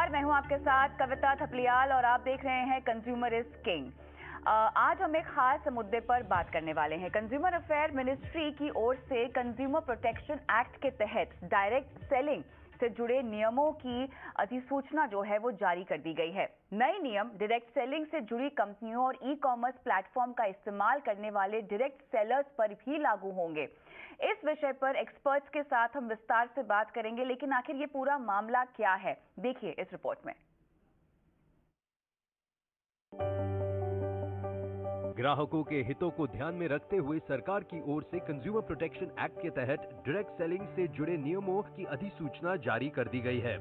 नमस्कार, मैं हूं आपके साथ कविता थपलियाल और आप देख रहे हैं कंज्यूमर इज किंग। आज हम एक खास मुद्दे पर बात करने वाले हैं। कंज्यूमर अफेयर मिनिस्ट्री की ओर से कंज्यूमर प्रोटेक्शन एक्ट के तहत डायरेक्ट सेलिंग से जुड़े नियमों की अधिसूचना जो है वो जारी कर दी गई है। नए नियम डायरेक्ट सेलिंग से जुड़ी कंपनियों और ई कॉमर्स प्लेटफॉर्म का इस्तेमाल करने वाले डायरेक्ट सेलर्स पर भी लागू होंगे। इस विषय पर एक्सपर्ट्स के साथ हम विस्तार से बात करेंगे, लेकिन आखिर ये पूरा मामला क्या है, देखिए इस रिपोर्ट में। ग्राहकों के हितों को ध्यान में रखते हुए सरकार की ओर से कंज्यूमर प्रोटेक्शन एक्ट के तहत डायरेक्ट सेलिंग से जुड़े नियमों की अधिसूचना जारी कर दी गई है।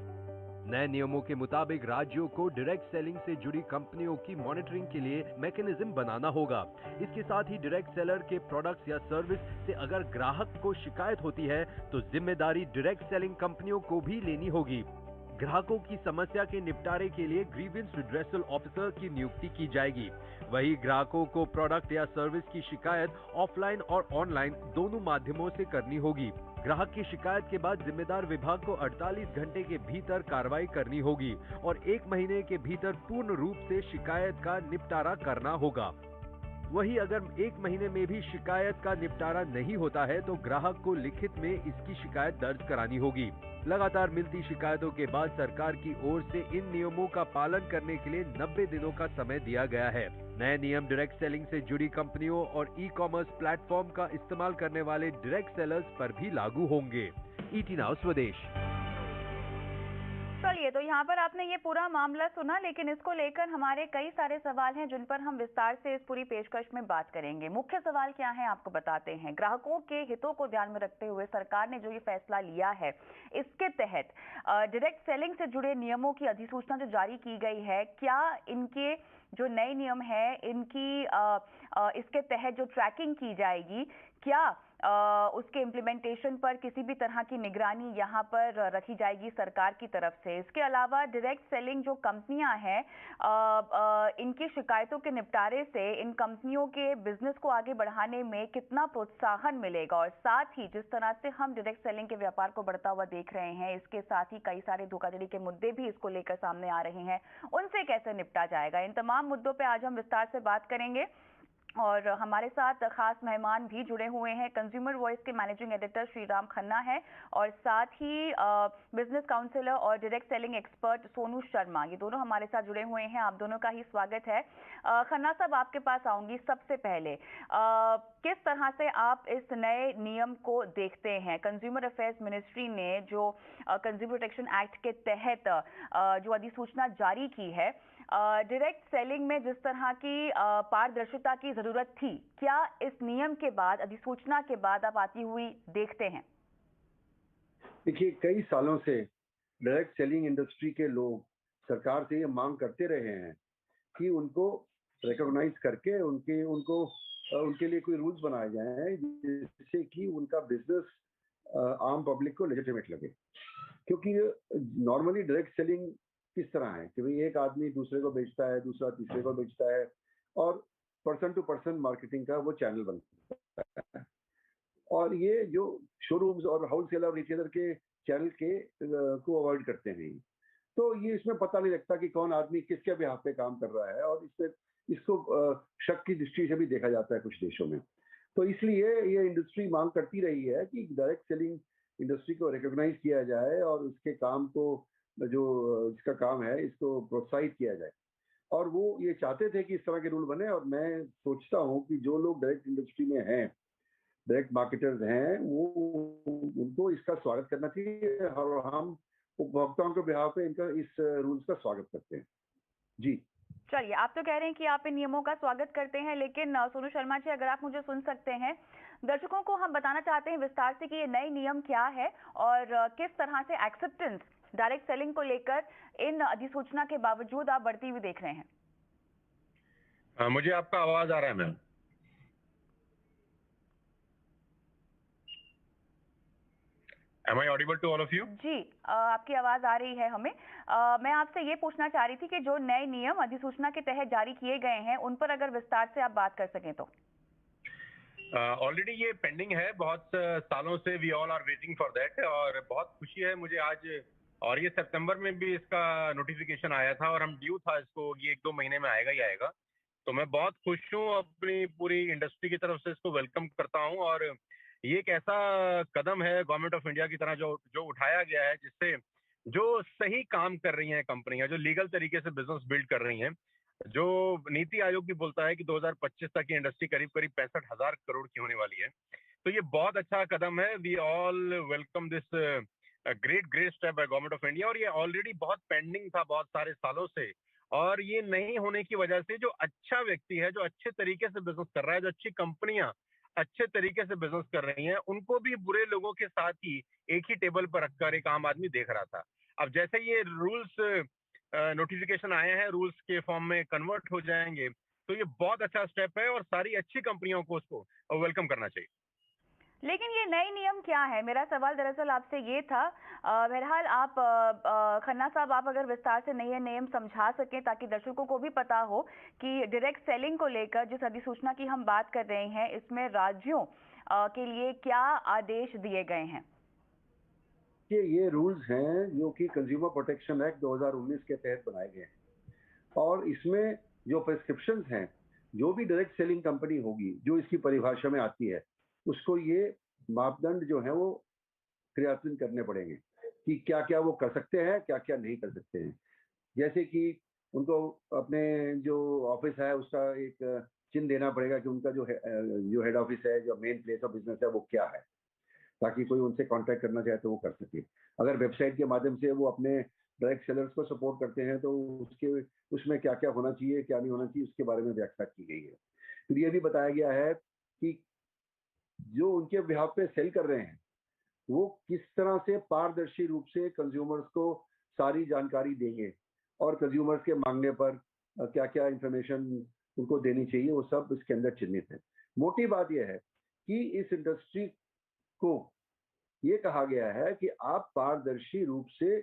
नए नियमों के मुताबिक राज्यों को डायरेक्ट सेलिंग से जुड़ी कंपनियों की मॉनिटरिंग के लिए मैकेनिज्म बनाना होगा। इसके साथ ही डायरेक्ट सेलर के प्रोडक्ट्स या सर्विस से अगर ग्राहक को शिकायत होती है तो जिम्मेदारी डायरेक्ट सेलिंग कंपनियों को भी लेनी होगी। ग्राहकों की समस्या के निपटारे के लिए ग्रीवेंस रिड्रेसल ऑफिसर की नियुक्ति की जाएगी। वही ग्राहकों को प्रोडक्ट या सर्विस की शिकायत ऑफलाइन और ऑनलाइन दोनों माध्यमों से करनी होगी। ग्राहक की शिकायत के बाद जिम्मेदार विभाग को 48 घंटे के भीतर कार्रवाई करनी होगी और 1 महीने के भीतर पूर्ण रूप से शिकायत का निपटारा करना होगा। वहीं अगर 1 महीने में भी शिकायत का निपटारा नहीं होता है तो ग्राहक को लिखित में इसकी शिकायत दर्ज करानी होगी। लगातार मिलती शिकायतों के बाद सरकार की ओर से इन नियमों का पालन करने के लिए 90 दिनों का समय दिया गया है। नए नियम डायरेक्ट सेलिंग से जुड़ी कंपनियों और ई कॉमर्स प्लेटफॉर्म का इस्तेमाल करने वाले डायरेक्ट सेलर्स पर भी लागू होंगे। ईटी नाउ स्वदेश। चलिए, तो यहाँ पर आपने ये पूरा मामला सुना, लेकिन इसको लेकर हमारे कई सारे सवाल हैं जिन पर हम विस्तार से इस पूरी पेशकश में बात करेंगे। मुख्य सवाल क्या है आपको बताते हैं। ग्राहकों के हितों को ध्यान में रखते हुए सरकार ने जो ये फैसला लिया है, इसके तहत डायरेक्ट सेलिंग से जुड़े नियमों की अधिसूचना जो जारी की गई है, क्या इनके जो नए नियम है इनकी इसके तहत जो ट्रैकिंग की जाएगी, क्या उसके इम्प्लीमेंटेशन पर किसी भी तरह की निगरानी यहाँ पर रखी जाएगी सरकार की तरफ से। इसके अलावा डायरेक्ट सेलिंग जो कंपनियां हैं, इनकी शिकायतों के निपटारे से इन कंपनियों के बिजनेस को आगे बढ़ाने में कितना प्रोत्साहन मिलेगा, और साथ ही जिस तरह से हम डायरेक्ट सेलिंग के व्यापार को बढ़ता हुआ देख रहे हैं, इसके साथ ही कई सारे धोखाधड़ी के मुद्दे भी इसको लेकर सामने आ रहे हैं, उनसे कैसे निपटा जाएगा। इन तमाम मुद्दों पर आज हम विस्तार से बात करेंगे और हमारे साथ खास मेहमान भी जुड़े हुए हैं। कंज्यूमर वॉइस के मैनेजिंग एडिटर श्री राम खन्ना है और साथ ही बिजनेस काउंसलर और direct selling expert Sonu Sharma, ये दोनों हमारे साथ जुड़े हुए हैं। आप दोनों का ही स्वागत है। खन्ना साहब, आपके पास आऊंगी। सबसे पहले किस तरह से आप इस नए नियम को देखते हैं? कंज्यूमर अफेयर्स मिनिस्ट्री ने जो कंज्यूमर प्रोटेक्शन एक्ट के तहत जो अधिसूचना जारी की है, डायरेक्ट सेलिंग में जिस तरह की पारदर्शिता की जरूरत थी, क्या इस नियम के बाद, अधिसूचना के बाद आप आती हुई देखते हैं? देखिए, कई सालों से डायरेक्ट सेलिंग इंडस्ट्री के लोग सरकार से ये मांग करते रहे हैं कि उनको रिकॉग्नाइज करके उनके लिए कोई रूल्स बनाए जाएं जिससे कि उनका बिजनेस आम पब्लिक को लेजिटिमेट लगे। क्योंकि नॉर्मली डायरेक्ट सेलिंग किस तरह है कि भाई एक आदमी दूसरे को बेचता है, दूसरा तीसरे को बेचता है, और पर्सन टू पर्सन मार्केटिंग का वो चैनल बनता है। और ये जो शोरूम्स और होलसेलर और रिटेलर के चैनल के को अवॉइड करते हैं, तो ये इसमें पता नहीं लगता कि कौन आदमी किसके बिहाफ पे काम कर रहा है, और इसको शक की दृष्टि से भी देखा जाता है कुछ देशों में। तो इसलिए ये इंडस्ट्री मांग करती रही है कि डायरेक्ट सेलिंग इंडस्ट्री को रिकॉग्नाइज किया जाए और उसके काम को, जो इसका काम है, इसको प्रोत्साहित किया जाए। और वो ये चाहते थे कि इस तरह के रूल बने, और मैं सोचता हूँ कि जो लोग डायरेक्ट इंडस्ट्री में हैं, डायरेक्ट मार्केटर्स हैं, वो उनको इसका स्वागत करना चाहिए, और हम उपभोक्ताओं के बिहाफ पे इनका इस रूल्स का स्वागत करते हैं। जी चलिए, आप तो कह रहे हैं कि आप इन नियमों का स्वागत करते हैं, लेकिन सोनू शर्मा जी, अगर आप मुझे सुन सकते हैं, दर्शकों को हम बताना चाहते हैं विस्तार से कि ये नए नियम क्या है और किस तरह से एक्सेप्टेंस डायरेक्ट सेलिंग को लेकर इन अधिसूचना के बावजूद आप बढ़ती हुई देख रहे हैं। मुझे आपका आवाज आ रहा है ma'am? Am I audible to all of you? जी, आपकी आवाज आ रही है हमें। मैं आपसे ये पूछना चाह रही थी कि जो नए नियम अधिसूचना के तहत जारी किए गए हैं, उन पर अगर विस्तार से आप बात कर सकें तो। ऑलरेडी ये पेंडिंग है बहुत सालों से, we all are waiting for that, और बहुत खुशी है मुझे आज और ये सितंबर में भी इसका नोटिफिकेशन आया था और हम ड्यू था इसको, ये 1-2 महीने में आएगा ही आएगा। तो मैं बहुत खुश हूँ, अपनी पूरी इंडस्ट्री की तरफ से इसको वेलकम करता हूँ। और ये एक ऐसा कदम है गवर्नमेंट ऑफ इंडिया की तरह जो जो उठाया गया है, जिससे जो सही काम कर रही हैं कंपनियां, जो लीगल तरीके से बिजनेस बिल्ड कर रही हैं, जो नीति आयोग भी बोलता है कि 2025 तक की इंडस्ट्री करीब करीब 65,000 करोड़ की होने वाली है। तो ये बहुत अच्छा कदम है। We all welcome this great great step by government of India. और ये ऑलरेडी बहुत पेंडिंग था बहुत सारे सालों से, और ये नहीं होने की वजह से जो अच्छा व्यक्ति है, जो अच्छे तरीके से बिजनेस कर रहा है, जो अच्छी कंपनियां अच्छे तरीके से बिजनेस कर रही हैं, उनको भी बुरे लोगों के साथ ही एक ही टेबल पर रखकर एक आम आदमी देख रहा था। अब जैसे ये रूल्स नोटिफिकेशन आए हैं, रूल्स के फॉर्म में कन्वर्ट हो जाएंगे, तो ये बहुत अच्छा स्टेप है और सारी अच्छी कंपनियों को उसको वेलकम करना चाहिए। लेकिन ये नए नियम क्या है? मेरा सवाल दरअसल आपसे ये था। बहरहाल आप खन्ना साहब, आप अगर विस्तार से नए नियम समझा सकें ताकि दर्शकों को भी पता हो कि डायरेक्ट सेलिंग को लेकर जिस अधिसूचना की हम बात कर रहे हैं, इसमें राज्यों के लिए क्या आदेश दिए गए हैं? कि ये रूल्स हैं जो कि कंज्यूमर प्रोटेक्शन एक्ट 2019 के तहत बनाए गए हैं, और इसमें जो प्रिस्क्रिप्शंस हैं, जो भी डायरेक्ट सेलिंग कंपनी होगी जो इसकी परिभाषा में आती है, उसको ये मापदंड जो है वो क्रियान्वित करने पड़ेंगे कि क्या क्या वो कर सकते हैं, क्या क्या नहीं कर सकते हैं। जैसे कि उनको अपने जो ऑफिस है उसका एक चिन्ह देना पड़ेगा कि उनका जो हेड ऑफिस है, जो मेन प्लेस ऑफ बिजनेस है, वो क्या है, ताकि कोई उनसे कॉन्टैक्ट करना चाहे तो वो कर सके। अगर वेबसाइट के माध्यम से वो अपने डायरेक्ट सेलर्स को सपोर्ट करते हैं तो उसके उसमें क्या क्या होना चाहिए, क्या नहीं होना चाहिए, उसके बारे में व्याख्या की गई है। फिर ये भी बताया गया है कि जो उनके बिहाफ पे सेल कर रहे हैं वो किस तरह से पारदर्शी रूप से कंज्यूमर्स को सारी जानकारी देंगे, और कंज्यूमर्स के मांगने पर क्या क्या इंफॉर्मेशन उनको देनी चाहिए, वो सब इसके अंदर चिन्हित है। मोटी बात यह है कि इस इंडस्ट्री को ये कहा गया है कि आप पारदर्शी रूप से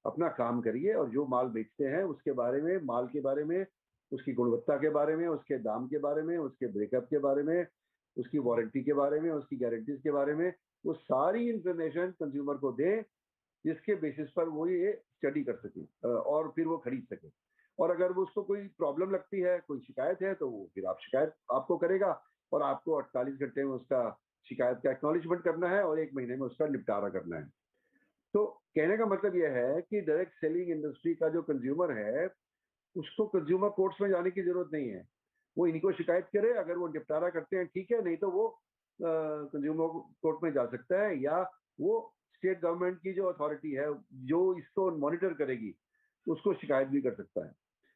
अपना काम करिए, और जो माल बेचते हैं उसके बारे में, माल के बारे में, उसकी गुणवत्ता के बारे में, उसके दाम के बारे में, उसके ब्रेकअप के बारे में, उसकी वारंटी के बारे में, उसकी गारंटीज के बारे में, वो सारी इंफॉर्मेशन कंज्यूमर को दें, जिसके बेसिस पर वो ये स्टडी कर सके और फिर वो खरीद सके। और अगर वो उसको कोई प्रॉब्लम लगती है, कोई शिकायत है, तो वो फिर आप शिकायत आपको करेगा, और आपको 48 घंटे में उसका शिकायत का एक्नॉलेजमेंट करना है और 1 महीने में उसका निपटारा करना है। तो कहने का मतलब यह है कि डायरेक्ट सेलिंग इंडस्ट्री का जो कंज्यूमर है, उसको कंज्यूमर कोर्ट्स में जाने की जरूरत नहीं है। वो इनको शिकायत करे, अगर वो निपटारा करते हैं ठीक है, नहीं तो वो कंज्यूमर कोर्ट में जा सकता है, या वो स्टेट गवर्नमेंट की जो अथॉरिटी है जो इसको मॉनिटर करेगी उसको शिकायत भी कर सकता है,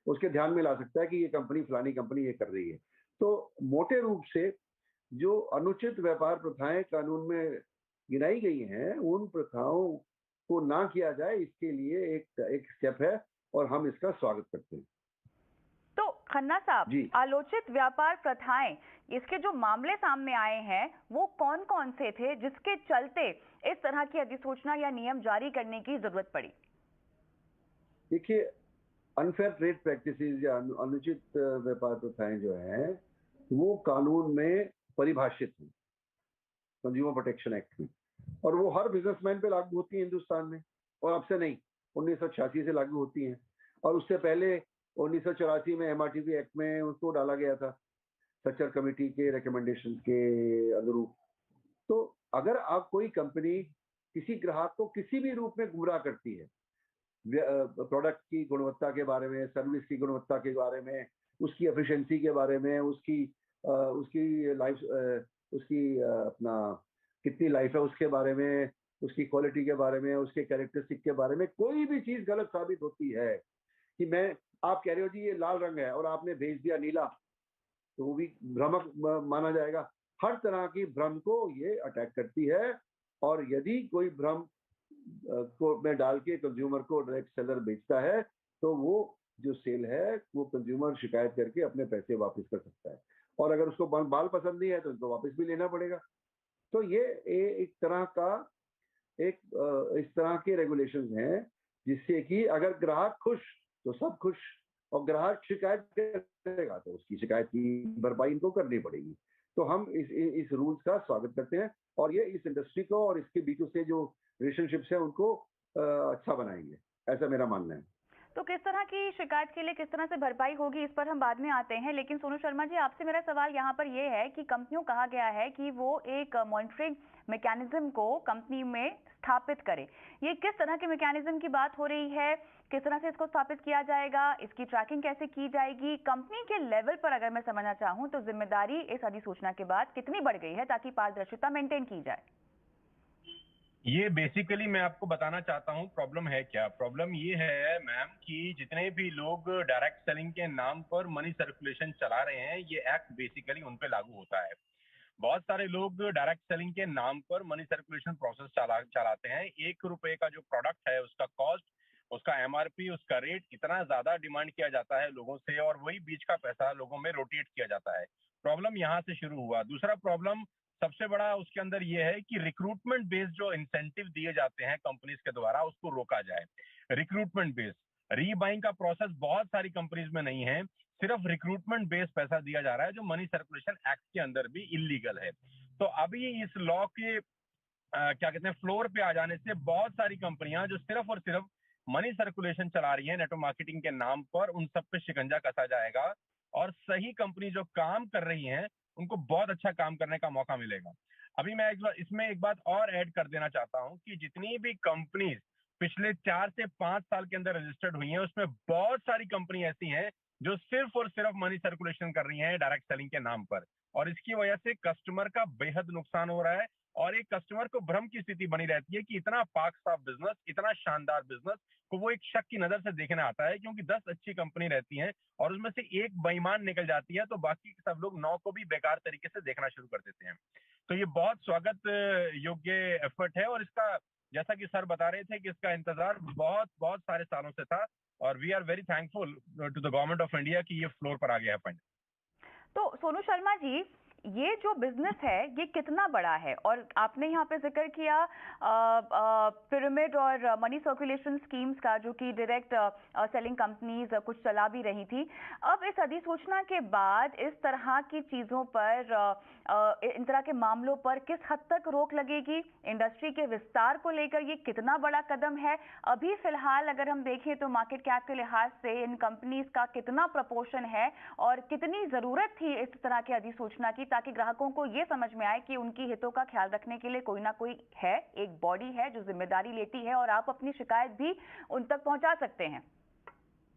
उसके ध्यान में ला सकता है कि ये कंपनी, फलानी कंपनी ये कर रही है। तो मोटे रूप से जो अनुचित व्यापार प्रथाएं कानून में गिनाई गई हैं, उन प्रथाओं को ना किया जाए, इसके लिए एक स्टेप है, और हम इसका स्वागत करते हैं। तो खन्ना साहब, जी, आलोचित व्यापार प्रथाएं, इसके जो मामले सामने आए हैं वो कौन कौन से थे जिसके चलते इस तरह की अधिसूचना या नियम जारी करने की जरूरत पड़ी? देखिए, अनफेयर ट्रेड प्रैक्टिसेस या अनुचित व्यापार प्रथाएं जो है वो कानून में परिभाषित है, कंज्यूमर प्रोटेक्शन एक्ट में, और वो हर बिजनेसमैन पे लागू होती है हिंदुस्तान में, और अब से नहीं, 1986 से लागू होती हैं। और उससे पहले 1984 में एमआरटीवी एक्ट में उसको डाला गया था, सच्चर कमेटी के रिकमेंडेशन के अनुरूप। तो अगर आप कोई कंपनी किसी ग्राहक को किसी भी रूप में गुमराह करती है, प्रोडक्ट की गुणवत्ता के बारे में, सर्विस की गुणवत्ता के बारे में, उसकी एफिशिएंसी के बारे में, उसकी लाइफ, अपना कितनी लाइफ है उसके बारे में, उसकी क्वालिटी के बारे में, उसके कैरेक्टरिस्टिक के बारे में, कोई भी चीज गलत साबित होती है कि आप कह रहे हो जी ये लाल रंग है और आपने भेज दिया नीला, तो वो भी भ्रामक माना जाएगा। हर तरह की भ्रम को ये अटैक करती है, और यदि कोई भ्रम को में डाल के कंज्यूमर को डायरेक्ट सेलर बेचता है, तो वो जो सेल है वो कंज्यूमर शिकायत करके अपने पैसे वापस कर सकता है, और अगर उसको बाल पसंद नहीं है तो उसको वापस भी लेना पड़ेगा। तो ये एक तरह का इस तरह के रेगुलेशंस हैं जिससे कि अगर ग्राहक खुश तो सब खुश, और ग्राहक शिकायत करेगा तो उसकी शिकायत की भरपाई इनको करनी पड़ेगी। तो हम इस रूल्स का स्वागत करते हैं, और ये इस इंडस्ट्री को और इसके बीच से जो रिलेशनशिप्स हैं उनको अच्छा बनाएंगे, ऐसा मेरा मानना है। तो किस तरह की शिकायत के लिए किस तरह से भरपाई होगी, इस पर हम बाद में आते हैं। लेकिन सोनू शर्मा जी, आपसे मेरा सवाल यहाँ पर ये है कि कंपनियों कहा गया है कि वो एक मॉनिटरिंग मैकेनिज्म को कंपनी में स्थापित करे। ये किस तरह के मैकेनिज्म की बात हो रही है, किस तरह से इसको स्थापित किया जाएगा, इसकी ट्रैकिंग कैसे की जाएगी? कंपनी के लेवल पर अगर मैं समझना चाहूँ तो जिम्मेदारी इस अधिसूचना के बाद कितनी बढ़ गई है ताकि पारदर्शिता मेंटेन की जाए? ये बेसिकली मैं आपको बताना चाहता हूँ प्रॉब्लम है क्या। प्रॉब्लम ये है मैम कि जितने भी लोग डायरेक्ट सेलिंग के नाम पर मनी सर्कुलेशन चला रहे हैं, ये एक्ट बेसिकली उन पे लागू होता है। बहुत सारे लोग डायरेक्ट सेलिंग के नाम पर मनी सर्कुलेशन प्रोसेस चलाते हैं। 1 रुपए का जो प्रोडक्ट है उसका कॉस्ट, उसका एमआरपी, उसका रेट इतना ज्यादा डिमांड किया जाता है लोगों से, और वही बीच का पैसा लोगों में रोटेट किया जाता है। प्रॉब्लम यहाँ से शुरू हुआ। दूसरा प्रॉब्लम सबसे बड़ा उसके अंदर ये है कि रिक्रूटमेंट बेस्ड जो इंसेंटिव दिए जाते हैं कंपनीज के द्वारा, उसको रोका जाए। रिक्रूटमेंट बेस्ड रीबाइंग का प्रोसेस बहुत सारी कंपनीज में नहीं है, सिर्फ रिक्रूटमेंट बेस्ड पैसा दिया जा रहा है, जो मनी सर्कुलेशन एक्ट के अंदर भी इलीगल है। तो अभी इस लॉ के क्या कहते हैं फ्लोर पे आ जाने से बहुत सारी कंपनियां जो सिर्फ और सिर्फ मनी सर्कुलेशन चला रही है नेटवर्क मार्केटिंग के नाम पर, उन सब पे शिकंजा कसा जाएगा, और सही कंपनी जो काम कर रही हैं उनको बहुत अच्छा काम करने का मौका मिलेगा। अभी मैं इसमें एक बात और ऐड कर देना चाहता हूं कि जितनी भी कंपनीज पिछले 4 से 5 साल के अंदर रजिस्टर्ड हुई हैं, उसमें बहुत सारी कंपनी ऐसी हैं जो सिर्फ और सिर्फ मनी सर्कुलेशन कर रही हैं डायरेक्ट सेलिंग के नाम पर, और इसकी वजह से कस्टमर का बेहद नुकसान हो रहा है, और एक कस्टमर को भ्रम की स्थिति बनी रहती है कि इतना पाक साफ बिजनेस, इतना शानदार बिजनेस को वो एक शक की नजर से देखने आता है, क्योंकि 10 अच्छी कंपनी रहती हैं और उसमें से एक बेईमान निकल जाती है, तो बाकी सब लोग 9 को भी बेकार तरीके से देखना शुरू कर देते हैं। तो ये बहुत स्वागत योग्य एफर्ट है, और इसका जैसा कि सर बता रहे थे कि इसका इंतजार बहुत बहुत सारे सालों से था, और we are very thankful to the government of India कि ये फ्लोर पर आ गया है फंड। तो सोनू शर्मा जी, ये जो बिजनेस है ये कितना बड़ा है? और आपने यहाँ पे जिक्र किया पिरामिड और मनी सर्कुलेशन स्कीम्स का, जो कि डायरेक्ट सेलिंग कंपनीज कुछ चला भी रही थी। अब इस अधिसूचना के बाद इस तरह की चीजों पर, इन तरह के मामलों पर किस हद तक रोक लगेगी? इंडस्ट्री के विस्तार को लेकर ये कितना बड़ा कदम है? अभी फिलहाल अगर हम देखें तो मार्केट कैप के लिहाज से इन कंपनीज का कितना प्रपोर्शन है, और कितनी जरूरत थी इस तरह की अधिसूचना की, ताकि ग्राहकों को ये समझ में आए कि उनकी हितों का ख्याल रखने के लिए कोई ना कोई है, एक बॉडी है जो जिम्मेदारी लेती है, और आप अपनी शिकायत भी उन तक पहुंचा सकते हैं।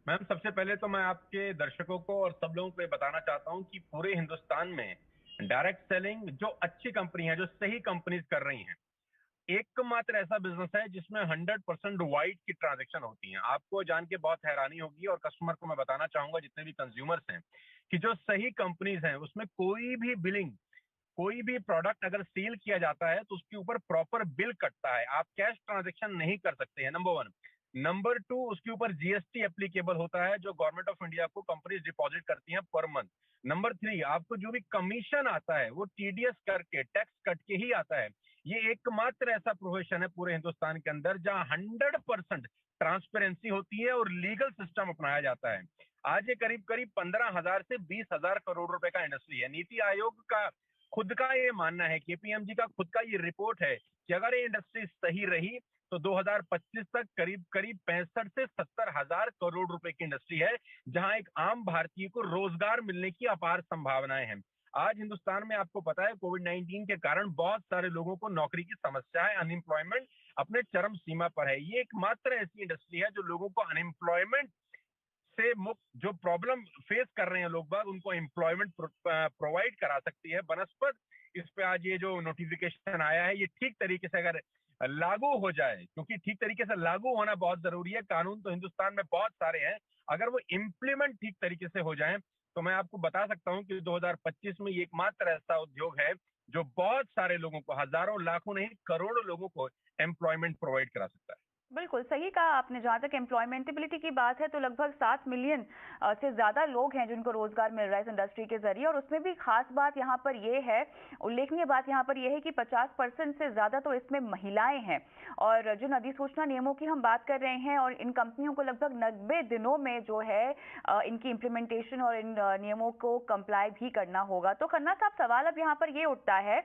मैम, सबसे पहले तो मैं आपके दर्शकों को और सब लोगों को ये बताना चाहता हूँ कि पूरे हिंदुस्तान में डायरेक्ट सेलिंग जो अच्छी कंपनी है, जो सही कंपनीज कर रही हैं, एकमात्र ऐसा बिजनेस है जिसमें 100% वाइट की ट्रांजैक्शन होती है। आपको जान के बहुत हैरानी होगी, और कस्टमर को मैं बताना चाहूंगा, जितने भी कंज्यूमर्स हैं, कि जो सही कंपनीज हैं उसमें कोई भी बिलिंग, कोई भी प्रोडक्ट अगर सेल किया जाता है तो उसके ऊपर प्रॉपर बिल कटता है। आप कैश ट्रांजैक्शन नहीं कर सकते हैं, नंबर 1। नंबर 2, उसके ऊपर जीएसटी एप्लीकेबल होता है, जो गवर्नमेंट ऑफ इंडिया को कंपनीज डिपॉजिट करती हैं पर मंथ। नंबर 3, आपको जो भी कमीशन आता है वो टीडीएस करके, टैक्स कट के ही आता है। ये एकमात्र ऐसा प्रोफेशन है पूरे हिंदुस्तान के अंदर जहां 100% ट्रांसपेरेंसी होती है और लीगल सिस्टम अपनाया जाता है। आज ये करीब करीब 15,000 से 20,000 करोड़ रुपए का इंडस्ट्री है। नीति आयोग का खुद का ये मानना है, केपीएमजी का खुद का ये रिपोर्ट है कि अगर ये इंडस्ट्री सही रही तो 2025 तक करीब करीब 65 से 70 हजार करोड़ रुपए की इंडस्ट्री है, जहां एक आम भारतीय को रोजगार मिलने की अपार संभावनाएं हैं। आज हिंदुस्तान में आपको पता है कोविड-19 के कारण बहुत सारे लोगों को नौकरी की समस्या है, अनएम्प्लॉयमेंट अपने चरम सीमा पर है। ये एकमात्र ऐसी इंडस्ट्री है जो लोगों को अनएम्प्लॉयमेंट से मुक्त, जो प्रॉब्लम फेस कर रहे हैं लोग बाग, उनको एम्प्लॉयमेंट प्रोवाइड करा सकती है बनस्पत। इस पे आज ये जो नोटिफिकेशन आया है, ये ठीक तरीके से अगर लागू हो जाए, क्योंकि ठीक तरीके से लागू होना बहुत जरूरी है। कानून तो हिंदुस्तान में बहुत सारे हैं, अगर वो इम्प्लीमेंट ठीक तरीके से हो जाए तो मैं आपको बता सकता हूं कि 2025 में ये एकमात्र ऐसा उद्योग है जो बहुत सारे लोगों को, हजारों लाखों नहीं करोड़ों लोगों को एम्प्लॉयमेंट प्रोवाइड करा सकता है। बिल्कुल सही कहा आपने। जहाँ तक एम्प्लॉयमेंटेबिलिटी की बात है तो लगभग 7 मिलियन से ज़्यादा लोग हैं जिनको रोजगार मिल रहा है इस इंडस्ट्री के जरिए। और उसमें भी खास बात यहाँ पर ये है, उल्लेखनीय बात यहाँ पर यह है कि 50% से ज़्यादा तो इसमें महिलाएं हैं। और जिन अधिसूचना नियमों की हम बात कर रहे हैं, और इन कंपनियों को लगभग 90 दिनों में जो है इनकी इम्प्लीमेंटेशन और इन नियमों को कंप्लाई भी करना होगा। तो खन्ना साहब, सवाल अब यहाँ पर ये उठता है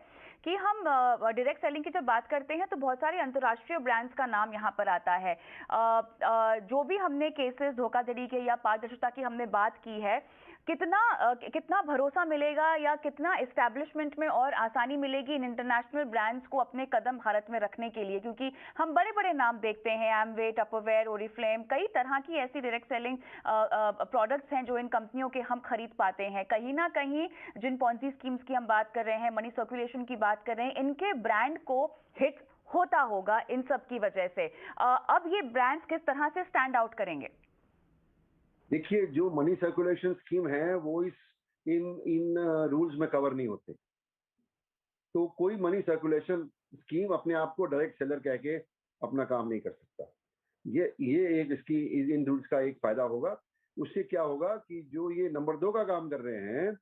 कि हम डायरेक्ट सेलिंग की जब बात करते हैं तो बहुत सारे अंतर्राष्ट्रीय ब्रांड्स का नाम यहाँ पर आता है। जो भी हमने केसेस धोखाधड़ी के या पारदर्शिता की हमने बात की है, कितना भरोसा मिलेगा या कितना एस्टैब्लिशमेंट में और आसानी मिलेगी इन इंटरनेशनल ब्रांड्स को अपने कदम भारत में रखने के लिए? क्योंकि हम बड़े बड़े नाम देखते हैं, एमवे, टपरवेयर, ओरिफ्लेम, कई तरह की ऐसी डायरेक्ट सेलिंग प्रोडक्ट्स हैं जो इन कंपनियों के हम खरीद पाते हैं। कहीं ना कहीं जिन पॉन्जी स्कीम्स की हम बात कर रहे हैं, मनी सर्कुलेशन की बात कर रहे हैं, इनके ब्रांड को हिट होता होगा इन सब की वजह से। अब ये ब्रांड्स किस तरह से स्टैंड आउट करेंगे? देखिए, जो मनी सर्कुलेशन स्कीम है वो इन इन रूल्स में कवर नहीं होते। तो कोई मनी सर्कुलेशन स्कीम अपने आप को डायरेक्ट सेलर कह के अपना काम नहीं कर सकता। ये एक इसकी इन रूल्स का एक फायदा होगा। उससे क्या होगा कि जो ये नंबर 2 का काम कर रहे हैं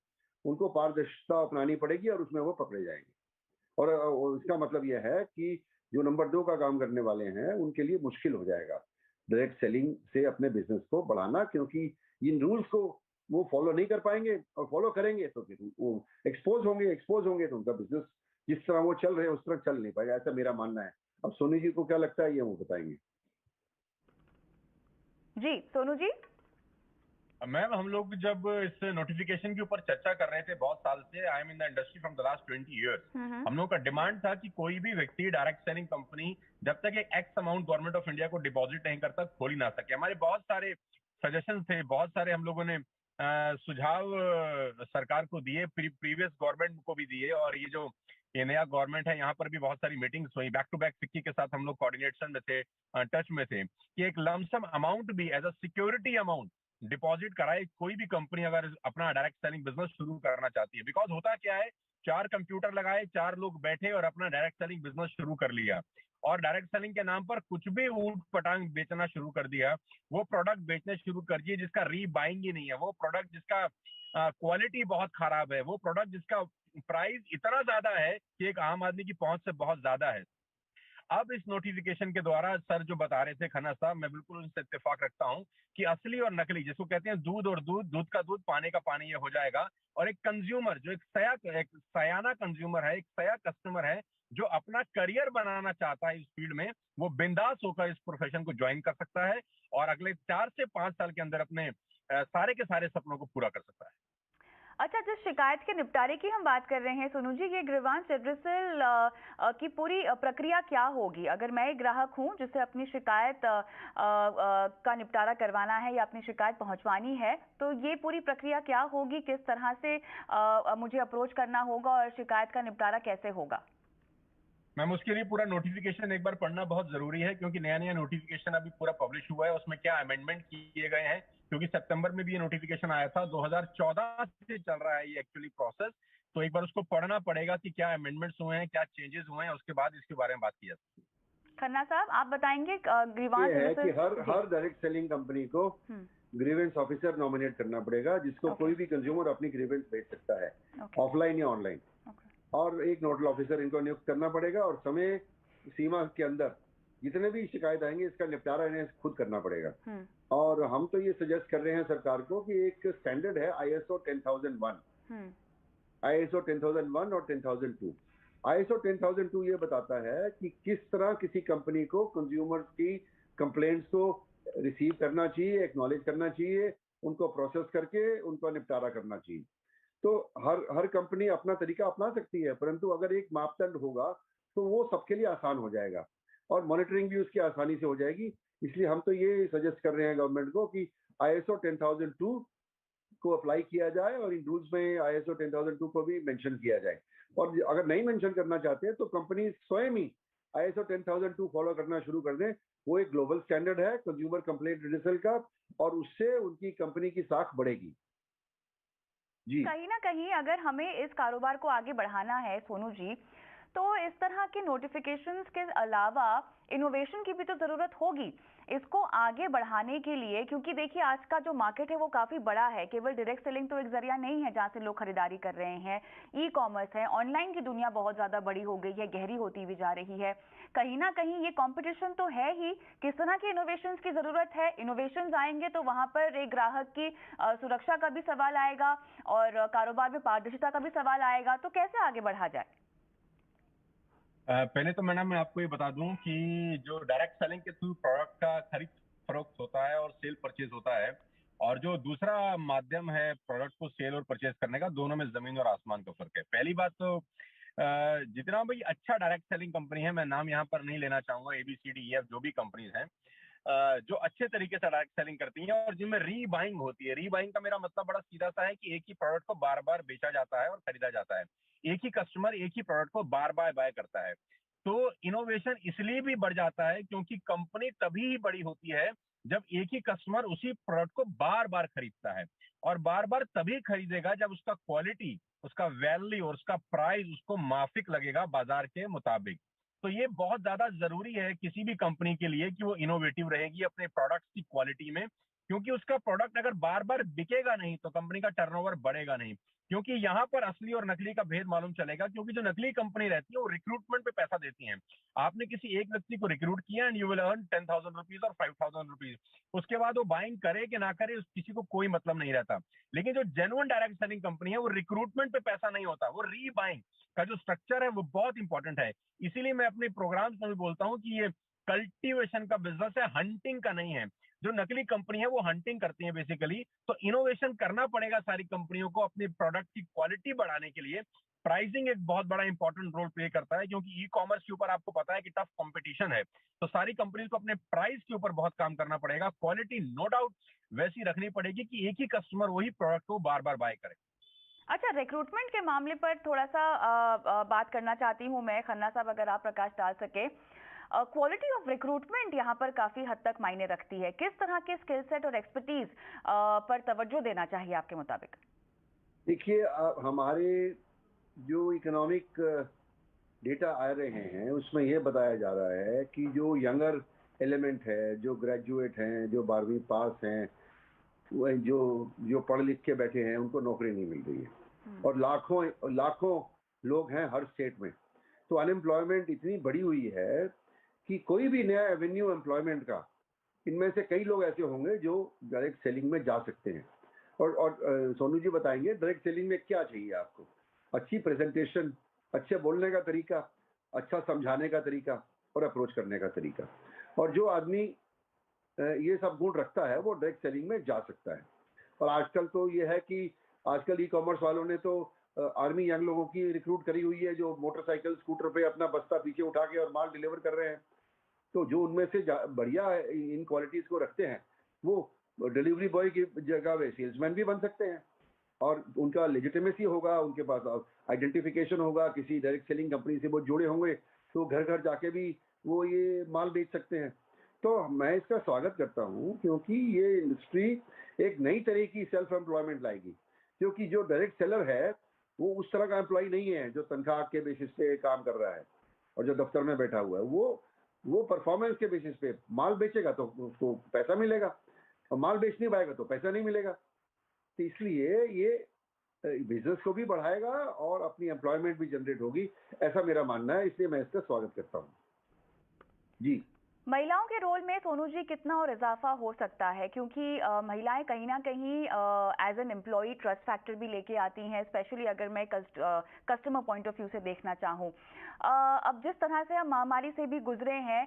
उनको पारदर्शिता अपनानी पड़ेगी और उसमें वो पकड़े जाएंगे। और इसका मतलब यह है कि जो नंबर 2 का काम करने वाले हैं उनके लिए मुश्किल हो जाएगा डायरेक्ट सेलिंग से अपने बिजनेस को बढ़ाना, क्योंकि इन रूल्स को वो फॉलो नहीं कर पाएंगे, और फॉलो करेंगे तो फिर वो एक्सपोज होंगे तो उनका बिजनेस जिस तरह वो चल रहे हैं उस तरह चल नहीं पाएगा, ऐसा मेरा मानना है। अब सोनी जी को क्या लगता है ये वो बताएंगे। जी सोनू जी। मैम, हम लोग जब इस नोटिफिकेशन के ऊपर चर्चा कर रहे थे बहुत साल से, आई am in the industry from the last 20 years, हम लोग का डिमांड था कि कोई भी व्यक्ति डायरेक्ट सेलिंग कंपनी जब तक एक x amount government of India को डिपॉजिट नहीं करता खोल ही ना सके। हमारे बहुत सारे सजेशन थे, बहुत सारे हम लोगों ने सुझाव सरकार को दिए, प्रीवियस गवर्नमेंट को भी दिए, और ये जो ये नया गवर्नमेंट है यहाँ पर भी बहुत सारी मीटिंग्स हुई। बैक टू बैक फिक्की के साथ हम लोग कोऑर्डिनेशन में थे, टच में थे कि एक लमसम अमाउंट भी as a security amount deposit कराए कोई भी कंपनी अगर अपना डायरेक्ट सेलिंग बिजनेस शुरू करना चाहती है। बिकॉज होता क्या है, 4 कंप्यूटर लगाए, 4 लोग बैठे और अपना डायरेक्ट सेलिंग बिजनेस शुरू कर लिया, और डायरेक्ट सेलिंग के नाम पर कुछ भी ऊट पटांग बेचना शुरू कर दिया। वो प्रोडक्ट बेचने शुरू कर दिए जिसका रीबाइंग ही नहीं है, वो प्रोडक्ट जिसका क्वालिटी बहुत खराब है, वो प्रोडक्ट जिसका प्राइस इतना ज्यादा है कि एक आम आदमी की पहुंच से बहुत ज्यादा है। अब इस नोटिफिकेशन के द्वारा सर जो बता रहे थे खन्ना साहब, मैं बिल्कुल उनसे इत्तेफाक रखता हूं कि असली और नकली, जिसको कहते हैं दूध और दूध, दूध का दूध, पानी का पानी, ये हो जाएगा। और एक कंज्यूमर जो एक सयाना कंज्यूमर है, एक सया कस्टमर है, जो अपना करियर बनाना चाहता है इस फील्ड में, वो बिंदास होकर इस प्रोफेशन को ज्वाइन कर सकता है और अगले 4 से 5 साल के अंदर अपने सारे के सारे सपनों को पूरा कर सकता है। अच्छा, जिस शिकायत के निपटारे की हम बात कर रहे हैं सोनू जी, ये ग्रीवांस रिड्रेसल की पूरी प्रक्रिया क्या होगी? अगर मैं एक ग्राहक हूं जिसे अपनी शिकायत का निपटारा करवाना है या अपनी शिकायत पहुंचवानी है, तो ये पूरी प्रक्रिया क्या होगी? किस तरह से मुझे अप्रोच करना होगा और शिकायत का निपटारा कैसे होगा? मैम, उसके लिए पूरा नोटिफिकेशन एक बार पढ़ना बहुत जरूरी है, क्योंकि नया नया नोटिफिकेशन अभी पूरा पब्लिश हुआ है। उसमें क्या अमेंडमेंट किए गए हैं, क्योंकि सितंबर में भी ये नोटिफिकेशन आया था, 2014 से चल रहा है ये एक्चुअली प्रोसेस। तो एक बार उसको पढ़ना पड़ेगा कि क्या अमेंडमेंट्स हुए हैं, क्या चेंजेस हुए हैं, उसके बाद इसके बारे में बात की जाती है। खन्ना साहब, आप बताएंगे ग्रीवांस ये है कि हर डायरेक्ट सेलिंग कंपनी को ग्रीवेंस ऑफिसर नॉमिनेट करना पड़ेगा, जिसको कोई भी कंज्यूमर अपनी ग्रीवेंस भेज सकता है, ऑफलाइन या ऑनलाइन। और एक नोडल ऑफिसर इनको नियुक्त करना पड़ेगा, और समय सीमा के अंदर जितने भी शिकायत आएंगे इसका निपटारा इन्हें खुद करना पड़ेगा। और हम तो ये सजेस्ट कर रहे हैं सरकार को कि एक स्टैंडर्ड है ISO 10001, ISO 10001 और 10002। ISO 10002 ये बताता है कि किस तरह किसी कंपनी को कंज्यूमर्स की कंप्लेंट्स को रिसीव करना चाहिए, एक्नॉलेज करना चाहिए, उनको प्रोसेस करके उनका निपटारा करना चाहिए। तो हर कंपनी अपना तरीका अपना सकती है, परंतु अगर एक मापदंड होगा तो वो सबके लिए आसान हो जाएगा और मॉनिटरिंग भी उसकी आसानी से हो जाएगी। इसलिए हम तो ये सजेस्ट कर रहे हैं गवर्नमेंट को कि ISO 10002 को अप्लाई किया जाए और इन रूल्स में ISO 10002 को भी मेंशन किया जाए। और अगर नहीं मेंशन करना चाहते हैं तो कंपनी स्वयं ही ISO 10002 फॉलो करना शुरू कर दें। वो एक ग्लोबल स्टैंडर्ड है कंज्यूमर कंप्लेंट रिड्रेसल का, और उससे उनकी कंपनी की साख बढ़ेगी। जी, कहीं ना कहीं अगर हमें इस कारोबार को आगे बढ़ाना है सोनू जी, तो इस तरह के नोटिफिकेशंस के अलावा इनोवेशन की भी तो जरूरत होगी इसको आगे बढ़ाने के लिए। क्योंकि देखिए, आज का जो मार्केट है वो काफी बड़ा है। केवल डायरेक्ट सेलिंग तो एक जरिया नहीं है जहां से लोग खरीदारी कर रहे हैं। ई कॉमर्स है, ऑनलाइन की दुनिया बहुत ज्यादा बड़ी हो गई है, गहरी होती भी जा रही है। कहीं ना कहीं ये कंपटीशन तो है ही। किस तरह के इनोवेशंस की जरूरत है? इनोवेशंस आएंगे तो वहां पर एक ग्राहक की सुरक्षा का भी सवाल आएगा और कारोबार में पारदर्शिता का भी सवाल आएगा। तो कैसे आगे बढ़ा जाए? पहले तो मैडम मैं आपको ये बता दूं कि जो डायरेक्ट सेलिंग के थ्रू प्रोडक्ट का खरीद फरोख्त होता है और सेल परचेज होता है, और जो दूसरा माध्यम है प्रोडक्ट को सेल और परचेज करने का, दोनों में जमीन और आसमान का फर्क है। पहली बात तो जितना भाई अच्छा डायरेक्ट सेलिंग कंपनी है, मैं नाम यहाँ पर नहीं लेना चाहूंगा, ABCDEF जो भी कंपनीज हैं, जो अच्छे तरीके से डायरेक्ट सेलिंग करती हैं और जिनमें रीबाइंग होती है। रीबाइंग का मेरा मतलब बड़ा सीधा सा है कि एक ही प्रोडक्ट को बार बार बेचा जाता है और खरीदा जाता है। एक ही कस्टमर एक ही प्रोडक्ट को बार बार बाय करता है। तो इनोवेशन इसलिए भी बढ़ जाता है क्योंकि कंपनी तभी ही बड़ी होती है जब एक ही कस्टमर उसी प्रोडक्ट को बार बार खरीदता है, और बार बार तभी खरीदेगा जब उसका क्वालिटी, उसका वैल्यू और उसका प्राइस उसको माफिक लगेगा बाजार के मुताबिक। तो ये बहुत ज्यादा जरूरी है किसी भी कंपनी के लिए कि वो इनोवेटिव रहेगी अपने प्रोडक्ट्स की क्वालिटी में, क्योंकि उसका प्रोडक्ट अगर बार बार बिकेगा नहीं तो कंपनी का टर्नओवर बढ़ेगा नहीं। क्योंकि यहाँ पर असली और नकली का भेद मालूम चलेगा, क्योंकि जो नकली कंपनी रहती है वो रिक्रूटमेंट पे पैसा देती है। आपने किसी एक व्यक्ति को रिक्रूट किया and you will earn 10,000 rupees और 5,000 रुपीज, उसके बाद वो बाइंग करे कि ना करे किसी को कोई मतलब नहीं रहता। लेकिन जो जेन्युइन डायरेक्ट सेलिंग कंपनी है वो रिक्रूटमेंट पे पैसा नहीं होता, वो रीबाइंग का जो स्ट्रक्चर है वो बहुत इंपॉर्टेंट है। इसीलिए मैं अपने प्रोग्राम्स में भी बोलता हूँ कि ये कल्टीवेशन का बिजनेस है, हंटिंग का नहीं है। जो नकली कंपनी है वो हंटिंग करती है बेसिकली। तो इनोवेशन करना पड़ेगा सारी कंपनियों को अपनी प्रोडक्ट की क्वालिटी बढ़ाने के लिए। प्राइसिंग एक बहुत बड़ा इंपॉर्टेंट रोल प्ले करता है, क्योंकि ई कॉमर्स के ऊपर आपको पता है कि टफ कंपटीशन है। तो सारी कंपनीज को अपने प्राइस के ऊपर बहुत काम करना पड़ेगा। क्वालिटी नो डाउट वैसी रखनी पड़ेगी कि एक ही कस्टमर वही प्रोडक्ट को बार बार बाय करे। अच्छा, रिक्रूटमेंट के मामले पर थोड़ा सा बात करना चाहती हूँ मैं, खन्ना साहब, अगर आप प्रकाश डाल सके। क्वालिटी ऑफ रिक्रूटमेंट यहाँ पर काफी हद तक मायने रखती है। किस तरह के स्किल सेट और एक्सपर्टीज पर तवज्जो देना चाहिए आपके मुताबिक? देखिए, हमारे जो इकोनॉमिक डेटा आ रहे हैं उसमें यह बताया जा रहा है कि जो यंगर एलिमेंट है, जो ग्रेजुएट हैं, जो 12वीं पास हैं, वो जो जो पढ़ लिख के बैठे हैं, उनको नौकरी नहीं मिल रही है। और लाखों लाखों लोग हैं हर स्टेट में। तो अनएम्प्लॉयमेंट इतनी बढ़ी हुई है कि कोई भी नया एवेन्यू एम्प्लॉयमेंट का, इनमें से कई लोग ऐसे होंगे जो डायरेक्ट सेलिंग में जा सकते हैं। और सोनू जी बताएंगे डायरेक्ट सेलिंग में क्या चाहिए आपको। अच्छी प्रेजेंटेशन, अच्छे बोलने का तरीका, अच्छा समझाने का तरीका और अप्रोच करने का तरीका। और जो आदमी ये सब गुण रखता है वो डायरेक्ट सेलिंग में जा सकता है। और आजकल तो ये है कि आजकल ई कॉमर्स वालों ने तो आर्मी यंग लोगों की रिक्रूट करी हुई है, जो मोटरसाइकिल स्कूटर पे अपना बस्ता पीछे उठा के और माल डिलीवर कर रहे हैं। तो जो उनमें से बढ़िया इन क्वालिटीज को रखते हैं वो डिलीवरी बॉय की जगह वे सेल्समैन भी बन सकते हैं, और उनका लेजिटिमेसी होगा, उनके पास आइडेंटिफिकेशन होगा, किसी डायरेक्ट सेलिंग कंपनी से वो जुड़े होंगे, तो घर घर जाके भी वो ये माल बेच सकते हैं। तो मैं इसका स्वागत करता हूँ, क्योंकि ये इंडस्ट्री एक नई तरह की सेल्फ एम्प्लॉयमेंट लाएगी। क्योंकि जो डायरेक्ट सेलर है वो उस तरह का एम्प्लॉय नहीं है जो तनख्वाह के बेसिस पे काम कर रहा है और जो दफ्तर में बैठा हुआ है। वो परफॉर्मेंस के बेसिस पे माल बेचेगा तो उसको पैसा मिलेगा, और माल बेच नहीं पाएगा तो पैसा नहीं मिलेगा। तो इसलिए ये बिजनेस को भी बढ़ाएगा और अपनी एम्प्लॉयमेंट भी जनरेट होगी, ऐसा मेरा मानना है। इसलिए मैं इसका स्वागत करता हूँ जी। महिलाओं के रोल में सोनू जी कितना और इजाफा हो सकता है? क्योंकि महिलाएं कहीं ना कहीं as an employ trust factor भी लेके आती हैं, स्पेशली अगर मैं कस्टमर पॉइंट ऑफ व्यू से देखना चाहूँ। अब जिस तरह से हम महामारी से भी गुजरे हैं,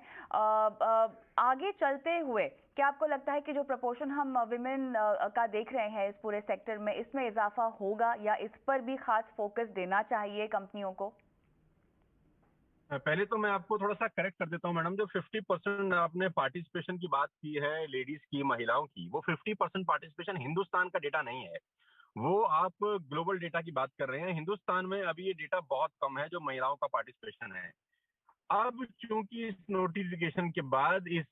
आगे चलते हुए क्या आपको लगता है कि जो प्रपोर्शन हम विमेन का देख रहे हैं इस पूरे सेक्टर में, इसमें इजाफा होगा या इस पर भी खास फोकस देना चाहिए कंपनियों को? पहले तो मैं आपको थोड़ा सा करेक्ट कर देता हूँ मैडम। जो 50% आपने पार्टिसिपेशन की बात की है लेडीज की, महिलाओं की, वो 50% पार्टिसिपेशन हिंदुस्तान का डेटा नहीं है, वो आप ग्लोबल डेटा की बात कर रहे हैं। हिंदुस्तान में अभी ये डेटा बहुत कम है जो महिलाओं का पार्टिसिपेशन है। अब चूंकि इस नोटिफिकेशन के बाद, इस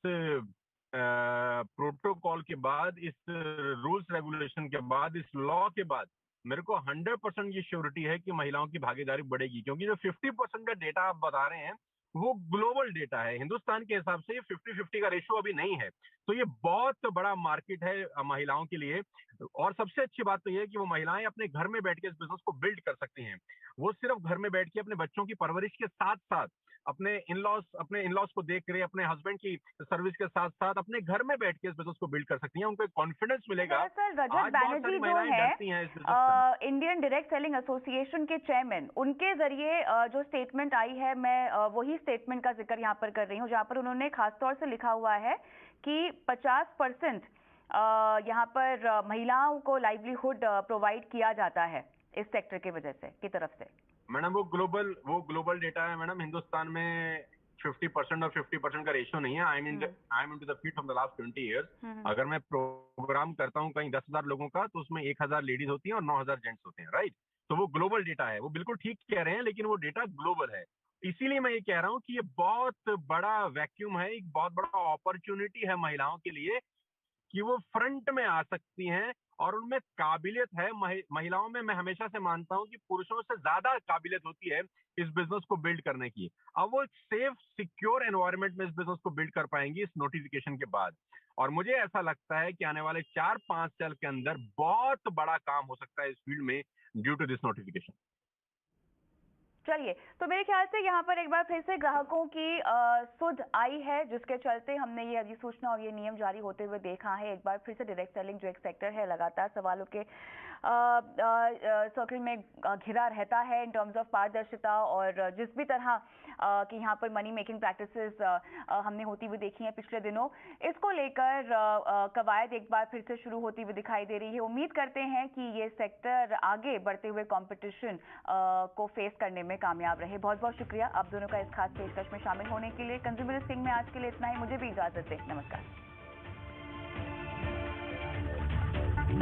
प्रोटोकॉल के बाद, इस रूल्स रेगुलेशन के बाद, इस लॉ के बाद, मेरे को 100% ये श्योरिटी है कि महिलाओं की भागीदारी बढ़ेगी। क्योंकि जो 50% का डेटा आप बता रहे हैं वो ग्लोबल डेटा है। हिंदुस्तान के हिसाब से ये 50-50 का रेशियो अभी नहीं है। तो ये बहुत बड़ा मार्केट है महिलाओं के लिए। और सबसे अच्छी बात तो ये है कि वो महिलाएं अपने घर में बैठ के इस बिजनेस को बिल्ड कर सकती हैं। वो सिर्फ घर में बैठ के अपने बच्चों की परवरिश के साथ साथ अपने इन लॉज को देख रहे, अपने हस्बैंड की सर्विस के साथ साथ अपने घर में बैठ के इस बिजनेस को बिल्ड कर सकती हैं। उनको एक कॉन्फिडेंस मिलेगा। दरअसल रजत आज बहुत बैनर्जी सारी जो महिलाएं है डरती हैं इस बिजनेस करने। इंडियन डायरेक्ट सेलिंग एसोसिएशन के चेयरमैन, उनके जरिए जो स्टेटमेंट आई है, मैं वही स्टेटमेंट का जिक्र यहाँ पर कर रही हूँ, जहाँ पर उन्होंने खासतौर से लिखा हुआ है कि 50% यहाँ पर महिलाओं को लाइवलीहुड प्रोवाइड किया जाता है इस सेक्टर की वजह से, की तरफ से। मैडम वो ग्लोबल डेटा है मैडम। हिंदुस्तान में 50% और 50% का रेशियो नहीं है। I am into the field from the last 20 years. अगर मैं प्रोग्राम करता हूँ कहीं 10,000 लोगों का, तो उसमें 1,000 लेडीज होती हैं और 9,000 जेंट्स होते हैं, राइट। तो वो ग्लोबल डेटा है, वो बिल्कुल ठीक कह रहे हैं, लेकिन वो डेटा ग्लोबल है। इसीलिए मैं ये कह रहा हूँ कि ये बहुत बड़ा वैक्यूम है, एक बहुत बड़ा अपॉर्चुनिटी है महिलाओं के लिए कि वो फ्रंट में आ सकती हैं और उनमें काबिलियत है। महिलाओं में मैं हमेशा से मानता हूं कि पुरुषों से ज्यादा काबिलियत होती है इस बिजनेस को बिल्ड करने की। अब वो एक सेफ सिक्योर एनवायरनमेंट में इस बिजनेस को बिल्ड कर पाएंगी इस नोटिफिकेशन के बाद। और मुझे ऐसा लगता है कि आने वाले 4-5 साल के अंदर बहुत बड़ा काम हो सकता है इस फील्ड में ड्यू टू दिस नोटिफिकेशन। चलिए, तो मेरे ख्याल से यहाँ पर एक बार फिर से ग्राहकों की सुध आई है, जिसके चलते हमने ये अधिसूचना और ये नियम जारी होते हुए देखा है। एक बार फिर से डायरेक्ट सेलिंग जो एक सेक्टर है, लगातार सवालों के सर्कल में घिरा रहता है इन टर्म्स ऑफ पारदर्शिता, और जिस भी तरह कि यहाँ पर मनी मेकिंग प्रैक्टिसेस हमने होती हुई देखी हैं पिछले दिनों, इसको लेकर कवायद एक बार फिर से शुरू होती हुई दिखाई दे रही है। उम्मीद करते हैं कि ये सेक्टर आगे बढ़ते हुए कंपटीशन को फेस करने में कामयाब रहे। बहुत बहुत शुक्रिया आप दोनों का इस खास पेशकश में शामिल होने के लिए। कंज्यूमर सिंह में आज के लिए इतना ही। मुझे भी इजाजत दें। नमस्कार।